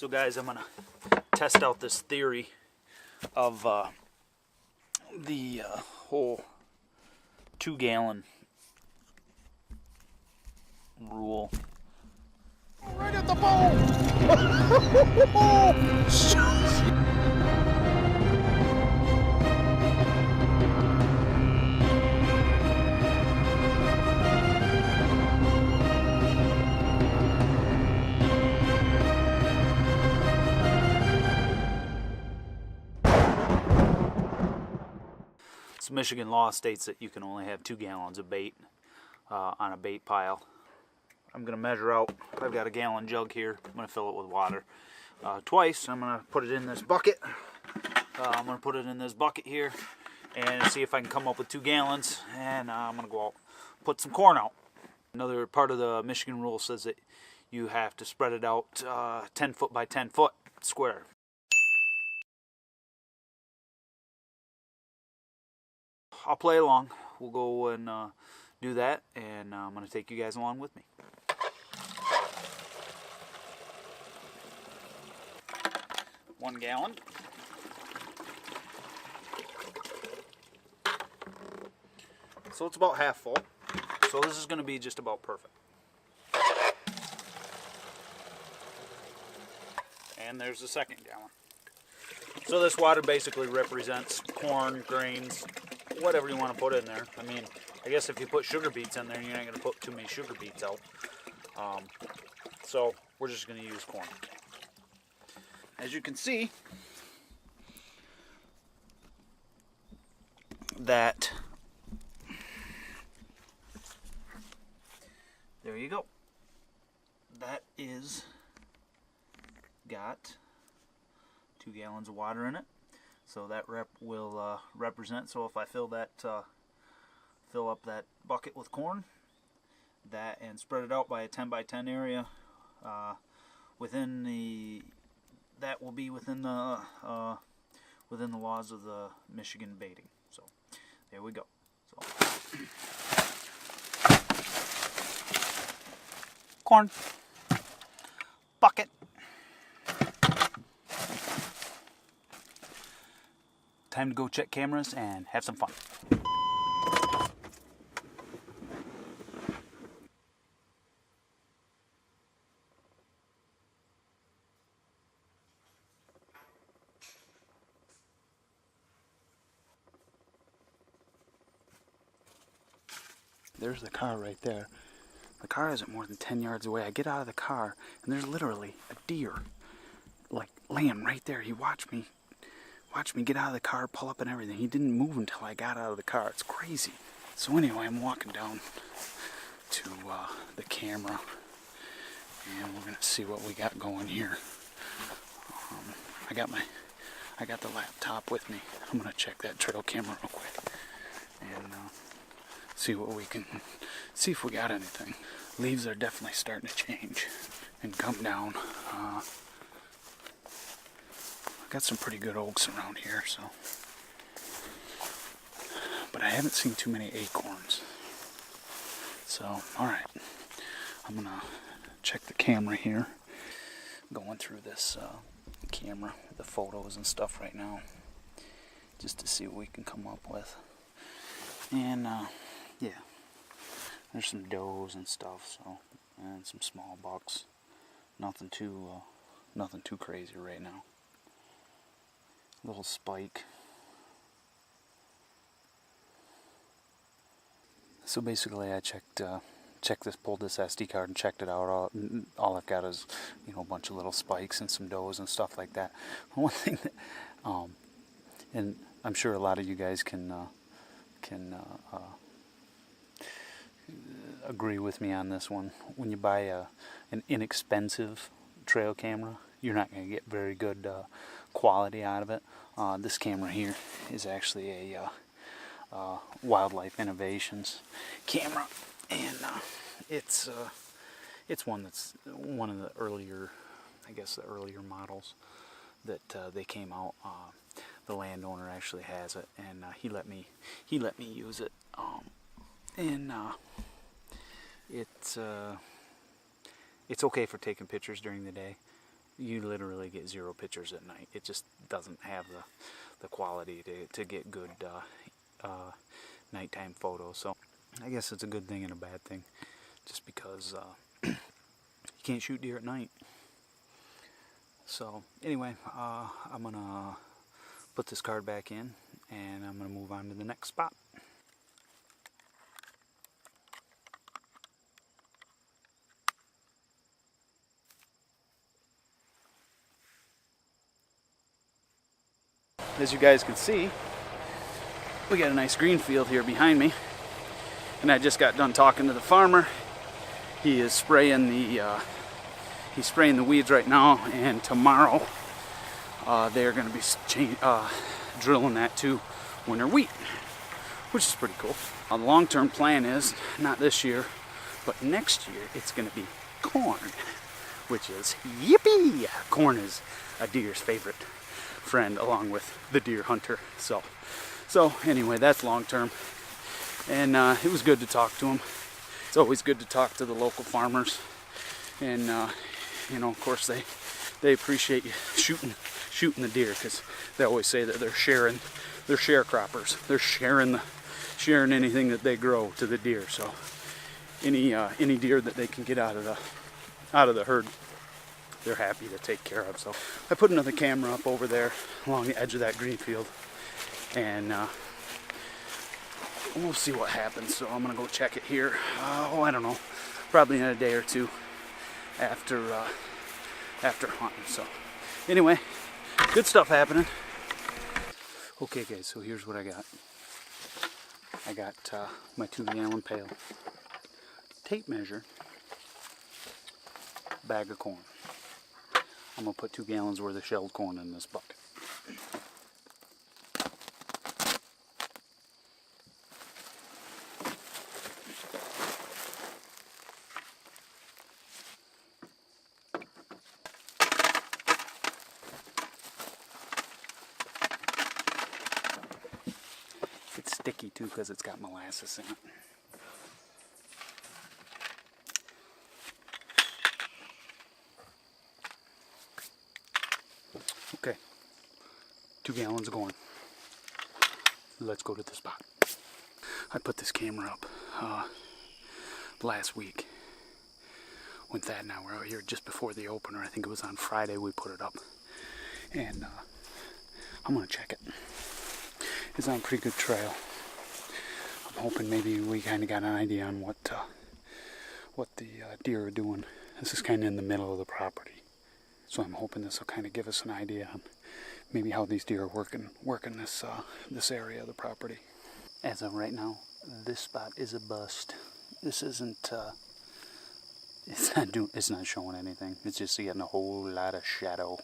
So guys, I'm gonna test out this theory of the whole 2-gallon rule. Right at the bone! So Michigan law states that you can only have 2 gallons of bait on a bait pile. I'm going to measure out. I've got a gallon jug here. I'm going to fill it with water twice. I'm going to put it in this bucket. I'm going to put it in this bucket here and see if I can come up with 2 gallons. And I'm going to go out put some corn out. Another part of the Michigan rule says that you have to spread it out 10 foot by 10 foot square. I'll play along. We'll go and do that, and I'm going to take you guys along with me. One gallon. So it's about half full. So this is going to be just about perfect. And there's the second gallon. So this water basically represents corn, grains, whatever you want to put in there. I mean, I guess if you put sugar beets in there, you're not going to put too many sugar beets out. So we're just going to use corn. As you can see, that there you go. That is got 2 gallons of water in it. So that will represent. So if I fill up that bucket with corn, and spread it out by a 10 by 10 area, that will be within the laws of the Michigan baiting. So there we go. So corn, bucket. Time to go check cameras and have some fun. There's the car right there. The car isn't more than 10 yards away. I get out of the car and there's literally a deer like laying right there. He watched me get out of the car, pull up and everything. He didn't move until I got out of the car. It's crazy. So anyway, I'm walking down to the camera, and we're gonna see what we got going here. I got the laptop with me. I'm gonna check that trail camera real quick and see if we got anything. Leaves are definitely starting to change and come down. Got some pretty good oaks around here, so. But I haven't seen too many acorns. So, alright. I'm gonna check the camera here. Going through this camera, the photos and stuff right now, just to see what we can come up with. And, yeah. There's some does and stuff, so, and some small bucks. Nothing too crazy right now. Little spike. So basically, I pulled this SD card and checked it out. All I've got is, a bunch of little spikes and some does and stuff like that. One thing that, and I'm sure a lot of you guys can agree with me on this one. When you buy an inexpensive trail camera, you're not going to get very good quality out of it. This camera here is actually a Wildlife Innovations camera, and it's one that's one of the earlier, I guess the earlier models that they came out. The landowner actually has it, and he let me use it, and it's okay for taking pictures during the day. you literally get 0 pictures at night. It just doesn't have the quality to get good nighttime photos. So I guess it's a good thing and a bad thing, just because you can't shoot deer at night. So anyway, I'm gonna put this card back in, and I'm gonna move on to the next spot. As you guys can see, we got a nice green field here behind me, and I just got done talking to the farmer. He is spraying the weeds right now, and tomorrow they're going to be drilling that to winter wheat, which is pretty cool. The long-term plan is, not this year, but next year, it's going to be corn, which is yippee! Corn is a deer's favorite friend, along with the deer hunter. So anyway, that's long-term, and it was good to talk to him. It's always good to talk to the local farmers, and you know, of course, they appreciate you shooting the deer, because they always say that they're sharecroppers. They're sharing anything that they grow to the deer. So any deer that they can get out of the herd, they're happy to take care of. So I put another camera up over there along the edge of that green field, and we'll see what happens. So I'm gonna go check it here. I don't know, probably in a day or two after hunting. So anyway, good stuff happening. Okay guys, so here's what I got. I got my 2-gallon pail, tape measure, bag of corn. I'm gonna put 2 gallons worth of shelled corn in this bucket. It's sticky too because it's got molasses in it. Okay, 2 gallons of corn. Let's go to the spot. I put this camera up last week when Thad and I were out here just before the opener. I think it was on Friday we put it up, and I'm gonna check it. It's on a pretty good trail. I'm hoping maybe we kind of got an idea on what the deer are doing. This is kind of in the middle of the property, so I'm hoping this will kind of give us an idea on maybe how these deer are working this area of the property. As of right now, this spot is a bust. This isn't. It's not showing anything. It's just getting a whole lot of shadow.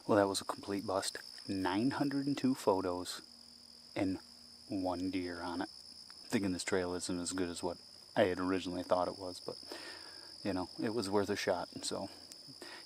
Well, that was a complete bust. 902 photos and 1 deer on it. Thinking this trail isn't as good as what I had originally thought it was, but you know, it was worth a shot. So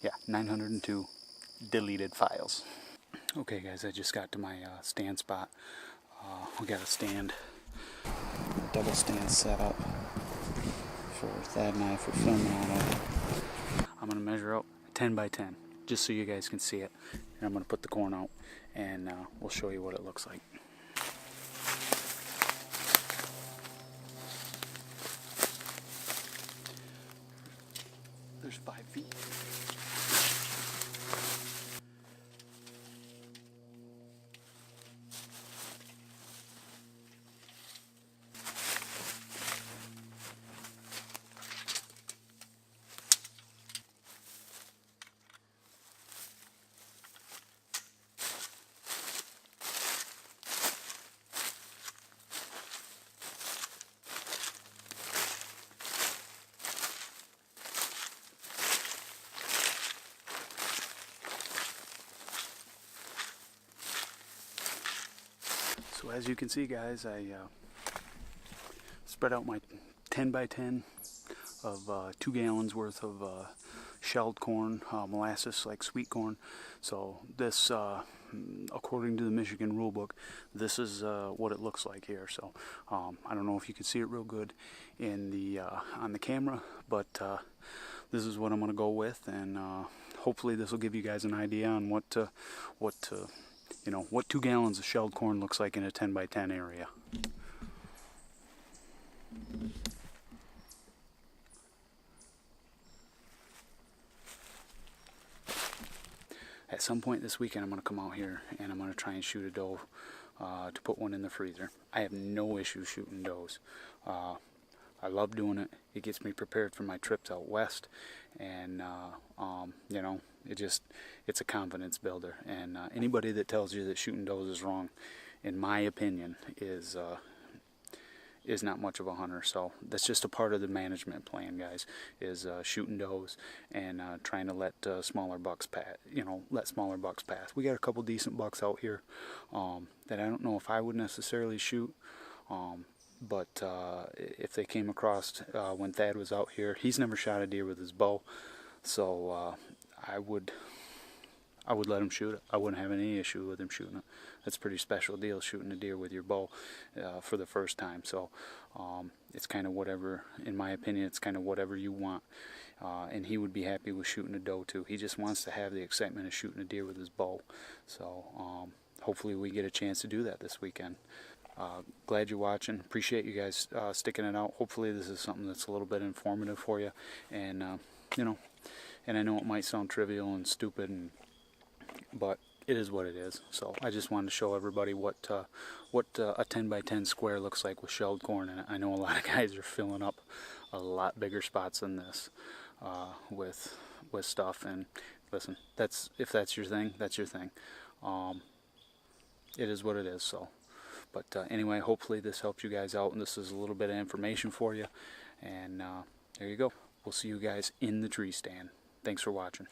yeah, 902 deleted files. Okay guys, I just got to my stand spot. We got a double stand set up for Thad and I for filming on it. I'm gonna measure out 10 by 10 just so you guys can see it, and I'm gonna put the corn out, and we'll show you what it looks like. There's 5 feet. So as you can see guys, I spread out my 10 by 10 of 2 gallons worth of shelled corn, molasses like sweet corn. So this, according to the Michigan rule book, this is what it looks like here. So I don't know if you can see it real good in the on the camera, but this is what I'm going to go with, and hopefully this will give you guys an idea on what 2 gallons of shelled corn looks like in a 10 by 10 area. At some point this weekend, I'm going to come out here and I'm going to try and shoot a doe to put one in the freezer. I have no issue shooting does. I love doing it. It gets me prepared for my trips out west, and it's a confidence builder. And anybody that tells you that shooting does is wrong, in my opinion, is not much of a hunter. So that's just a part of the management plan, guys, is shooting does and trying to let smaller bucks pass. Let smaller bucks pass. We got a couple decent bucks out here that I don't know if I would necessarily shoot, but if they came across when Thad was out here, he's never shot a deer with his bow, so I would let him shoot it. I wouldn't have any issue with him shooting it. That's a pretty special deal, shooting a deer with your bow for the first time. So it's kind of whatever, in my opinion, it's kind of whatever you want. And he would be happy with shooting a doe too. He just wants to have the excitement of shooting a deer with his bow. So hopefully we get a chance to do that this weekend. Glad you're watching. Appreciate you guys sticking it out. Hopefully this is something that's a little bit informative for you. And and I know it might sound trivial and stupid, but it is what it is. So I just wanted to show everybody what a 10 by 10 square looks like with shelled corn. And I know a lot of guys are filling up a lot bigger spots than this with stuff. And listen, if that's your thing, that's your thing. It is what it is. So, but anyway, hopefully this helped you guys out, and this is a little bit of information for you. And there you go. We'll see you guys in the tree stand. Thanks for watching.